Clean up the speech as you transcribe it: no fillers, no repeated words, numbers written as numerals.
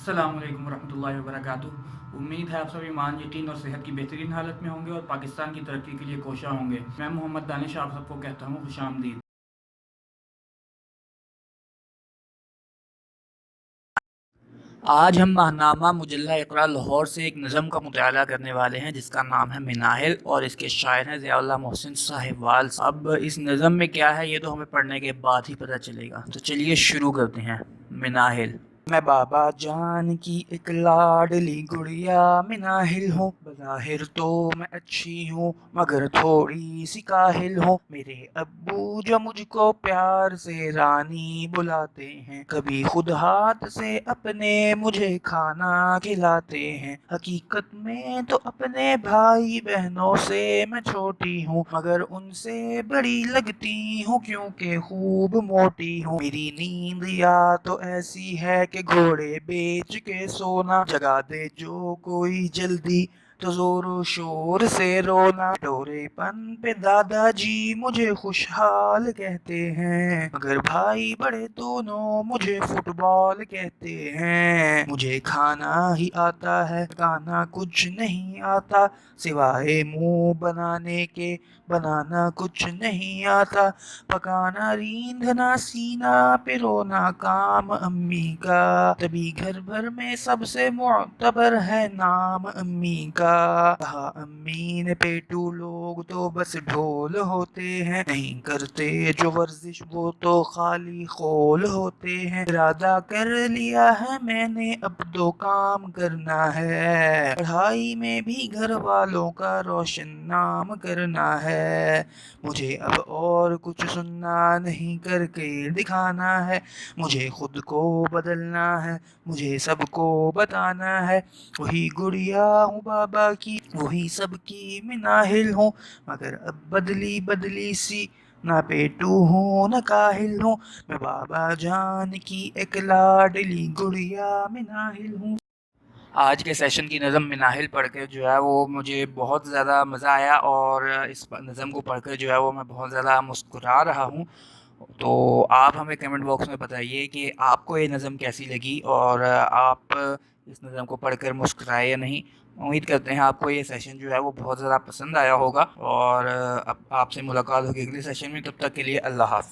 السلام علیکم ورحمۃ اللہ وبرکاتہ۔ امید ہے آپ سب ایمان، یقین اور صحت کی بہترین حالت میں ہوں گے اور پاکستان کی ترقی کے لیے کوشاں ہوں گے۔ میں محمد دانش آپ سب کو کہتا ہوں خوش آمدید۔ آج ہم ماہنامہ مجلہ اقرا لاہور سے ایک نظم کا مطالعہ کرنے والے ہیں جس کا نام ہے مناہل، اور اس کے شاعر ہیں ضیاء اللہ محسن صاحبوال۔ اب اس نظم میں کیا ہے یہ تو ہمیں پڑھنے کے بعد ہی پتہ چلے گا، تو چلیے شروع کرتے ہیں۔ مناہل۔ میں بابا جان کی ایک لاڈلی گڑیا مناہل ہوں، بظاہر تو میں اچھی ہوں مگر تھوڑی سی کاہل ہوں۔ میرے ابو جو مجھ کو پیار سے رانی بلاتے ہیں، کبھی خود ہاتھ سے اپنے مجھے کھانا کھلاتے ہیں۔ حقیقت میں تو اپنے بھائی بہنوں سے میں چھوٹی ہوں مگر ان سے بڑی لگتی ہوں کیونکہ خوب موٹی ہوں۔ میری نیند یا تو ایسی ہے کہ گھوڑے بیچ کے سونا، جگا دے جو کوئی جلدی تو زور و شور سے رونا۔ ڈورے پن پہ دادا جی مجھے خوشحال کہتے ہیں مگر بھائی بڑے دونوں مجھے فٹ بال کہتے ہیں۔ مجھے کھانا ہی آتا ہے، پکانا کچھ نہیں آتا، سوائے منہ بنانے کے بنانا کچھ نہیں آتا۔ پکانا ریندھنا سینا پرونا کام امی کا، تبھی گھر بھر میں سب سے معتبر ہے نام امی کا۔ کہا امی نے پیٹو لوگ تو بس ڈھول ہوتے ہیں، نہیں کرتے جو ورزش وہ تو خالی خول ہوتے ہیں۔ ارادہ کر لیا ہے میں نے اب دو کام کرنا ہے، پڑھائی میں بھی گھر والوں کا روشن نام کرنا ہے۔ مجھے اب اور کچھ سننا نہیں کر کے دکھانا ہے، مجھے خود کو بدلنا ہے، مجھے سب کو بتانا ہے۔ وہی گڑیا ہوں بابا کی، وہی سب کی مناہل ہوں مگر اب بدلی بدلی سی، نہ پیٹو ہوں نہ کاہل ہوں۔ میں بابا جان کی ایک لاڈلی گڑیا مناہل ہوں۔ آج کے سیشن کی نظم مناہل پڑھ کے جو ہے وہ مجھے بہت زیادہ مزہ آیا، اور اس نظم کو پڑھ کر جو ہے وہ میں بہت زیادہ مسکرا رہا ہوں۔ تو آپ ہمیں کمنٹ باکس میں بتائیے کہ آپ کو یہ نظم کیسی لگی، اور آپ اس نظم کو پڑھ کر مسکرائے یا نہیں۔ امید کرتے ہیں آپ کو یہ سیشن جو ہے وہ بہت زیادہ پسند آیا ہوگا، اور اب آپ سے ملاقات ہوگی اگلے سیشن میں۔ تب تک کے لیے اللہ حافظ۔